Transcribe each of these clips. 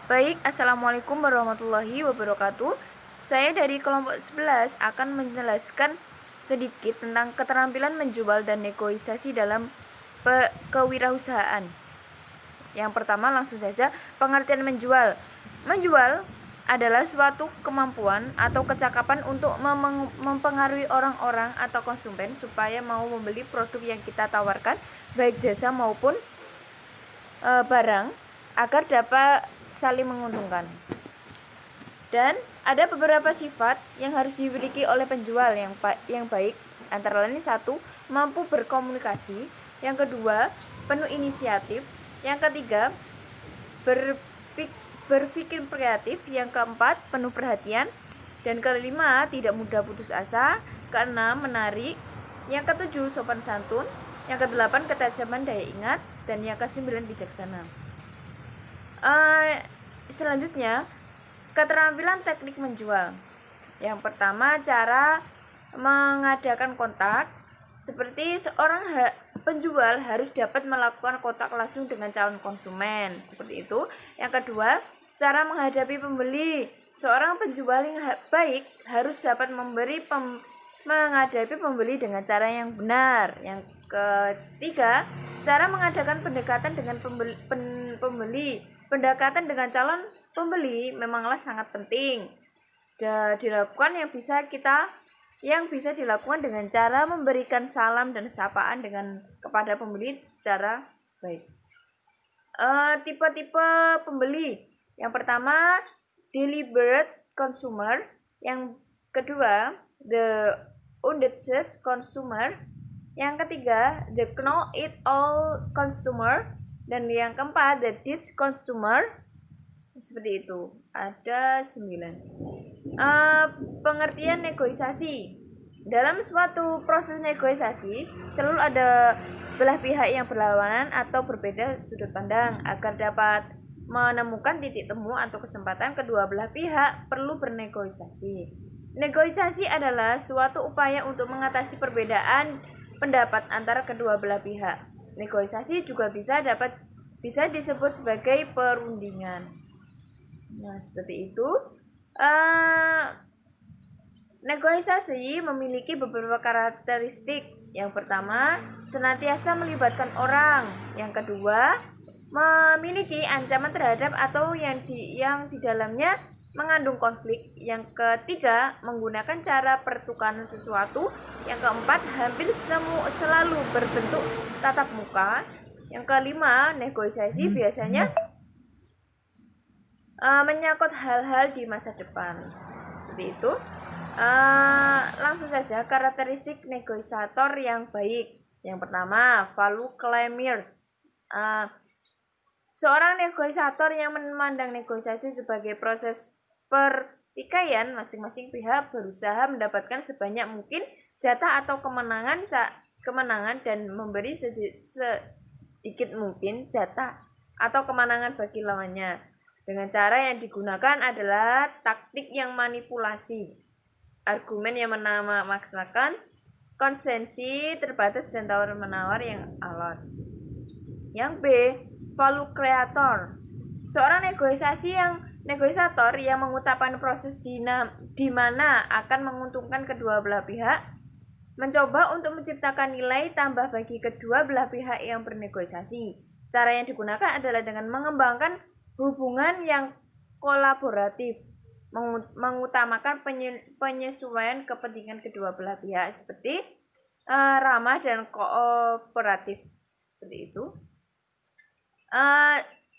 Baik, Assalamualaikum warahmatullahi wabarakatuh. Saya dari kelompok 11 akan menjelaskan sedikit tentang keterampilan menjual dan negosiasi dalam kewirausahaan. Yang pertama, langsung saja pengertian menjual. Menjual adalah suatu kemampuan atau kecakapan untuk mempengaruhi orang-orang atau konsumen supaya mau membeli produk yang kita tawarkan, baik jasa maupun barang, agar dapat saling menguntungkan. Dan ada beberapa sifat yang harus dimiliki oleh penjual yang baik, antara lain 1, mampu berkomunikasi, yang kedua, penuh inisiatif, yang ketiga, berpikir kreatif, yang keempat, penuh perhatian, dan kelima, tidak mudah putus asa, keenam, menarik, yang ketujuh, sopan santun, yang kedelapan, ketajaman daya ingat, dan yang kesembilan, bijaksana. Selanjutnya, keterampilan teknik menjual. Yang pertama, cara mengadakan kontak. Seperti seorang penjual harus dapat melakukan kontak langsung dengan calon konsumen, seperti itu. Yang kedua, cara menghadapi pembeli. Seorang penjual yang baik harus dapat menghadapi pembeli dengan cara yang benar. Yang ketiga, cara mengadakan pendekatan dengan pembeli. Pendekatan dengan calon pembeli memanglah sangat penting dan dilakukan yang bisa dilakukan dengan cara memberikan salam dan sapaan kepada pembeli secara baik. Tipe-tipe pembeli. Yang pertama, deliberate consumer. Yang kedua, the undecided consumer. Yang ketiga, the know-it-all consumer. Dan yang keempat, the deep consumer. Seperti itu. Ada 9. Pengertian negosiasi. Dalam suatu proses negosiasi, selalu ada belah pihak yang berlawanan atau berbeda sudut pandang. Agar dapat menemukan titik temu atau kesempatan, kedua belah pihak perlu bernegosiasi. Negosiasi adalah suatu upaya untuk mengatasi perbedaan pendapat antara kedua belah pihak. Negosiasi juga bisa disebut sebagai perundingan. Nah, seperti itu. Negosiasi memiliki beberapa karakteristik. Yang pertama, senantiasa melibatkan orang. Yang kedua, memiliki ancaman terhadap atau yang di dalamnya mengandung konflik. Yang ketiga, menggunakan cara pertukaran sesuatu. Yang keempat, hampir selalu berbentuk tatap muka. Yang kelima, negosiasi biasanya menyangkut hal-hal di masa depan. Seperti itu. Langsung saja, karakteristik negosiator yang baik. Yang pertama, value claimers. Seorang negosiator yang memandang negosiasi sebagai proses pertikaian, masing-masing pihak berusaha mendapatkan sebanyak mungkin jatah atau kemenangan dan memberi sedikit mungkin jatah atau kemenangan bagi lawannya. Dengan cara yang digunakan adalah taktik yang manipulasi, argumen yang memaksakan, konsensi terbatas, dan tawar-menawar yang alot. Yang B, value creator. Seorang negosiator yang mengutamakan proses di mana akan menguntungkan kedua belah pihak, mencoba untuk menciptakan nilai tambah bagi kedua belah pihak yang bernegosiasi. Cara yang digunakan adalah dengan mengembangkan hubungan yang kolaboratif, mengutamakan penyesuaian kepentingan kedua belah pihak, seperti ramah dan kooperatif, seperti itu.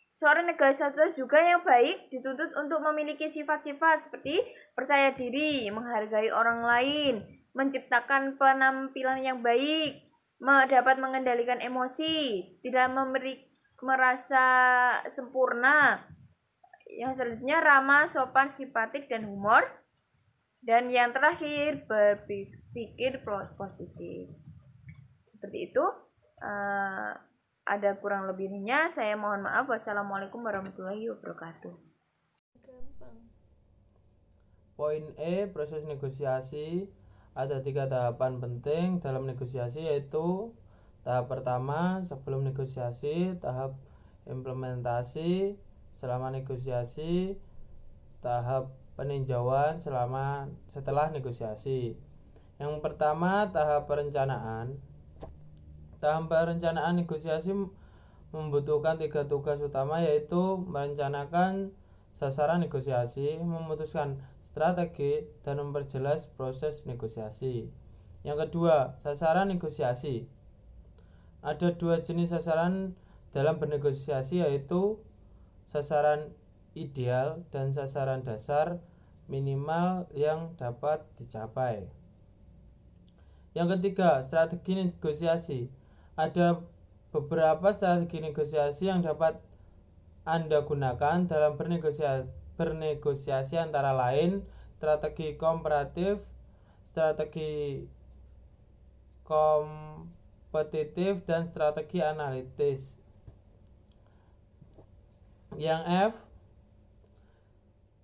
Seorang negosiator juga yang baik dituntut untuk memiliki sifat-sifat seperti percaya diri, menghargai orang lain, menciptakan penampilan yang baik, dapat mengendalikan emosi, tidak merasa sempurna. Yang selanjutnya, ramah, sopan, simpatik, dan humor. Dan yang terakhir, berpikir positif. Seperti itu. Ada kurang lebihnya, saya mohon maaf. Wassalamualaikum warahmatullahi wabarakatuh. Poin E, proses negosiasi. Ada 3 tahapan penting dalam negosiasi, yaitu tahap pertama sebelum negosiasi, tahap implementasi, selama negosiasi, tahap peninjauan setelah negosiasi. Yang pertama, tahap perencanaan. Tahap perencanaan negosiasi membutuhkan 3 tugas utama, yaitu merencanakan sasaran negosiasi, memutuskan strategi, dan memperjelas proses negosiasi. Yang kedua, sasaran negosiasi. Ada 2 jenis sasaran dalam bernegosiasi, yaitu sasaran ideal dan sasaran dasar minimal yang dapat dicapai. Yang ketiga, strategi negosiasi. Ada beberapa strategi negosiasi yang dapat Anda gunakan dalam bernegosiasi, antara lain strategi komparatif, strategi kompetitif, dan strategi analitis. Yang F,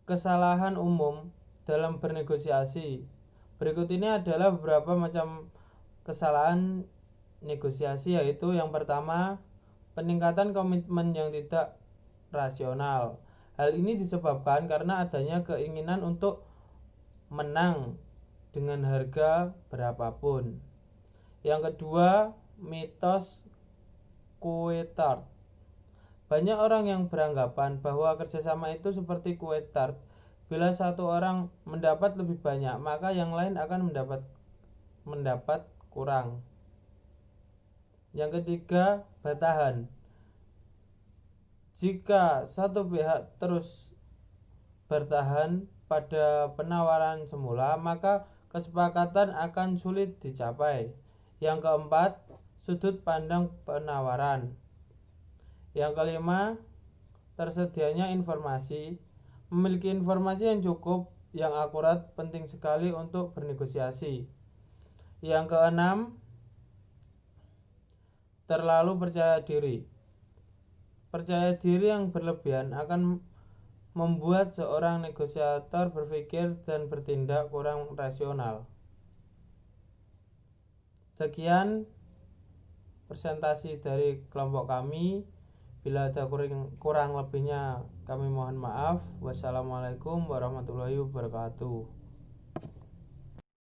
kesalahan umum dalam bernegosiasi. Berikut ini adalah beberapa macam kesalahan negosiasi, yaitu yang pertama, peningkatan komitmen yang tidak rasional. Hal ini disebabkan karena adanya keinginan untuk menang dengan harga berapapun. Yang kedua, mitos kue tart. Banyak orang yang beranggapan bahwa kerjasama itu seperti kue tart. Bila satu orang mendapat lebih banyak, maka yang lain akan mendapat kurang. Yang ketiga, batahan. Jika satu pihak terus bertahan pada penawaran semula, maka kesepakatan akan sulit dicapai. Yang keempat, sudut pandang penawaran. Yang kelima, tersedianya informasi. Memiliki informasi yang cukup, yang akurat, penting sekali untuk bernegosiasi. Yang keenam, terlalu percaya diri. Percaya diri yang berlebihan akan membuat seorang negosiator berpikir dan bertindak kurang rasional. Sekian presentasi dari kelompok kami. Bila ada kurang lebihnya, kami mohon maaf. Wassalamualaikum warahmatullahi wabarakatuh.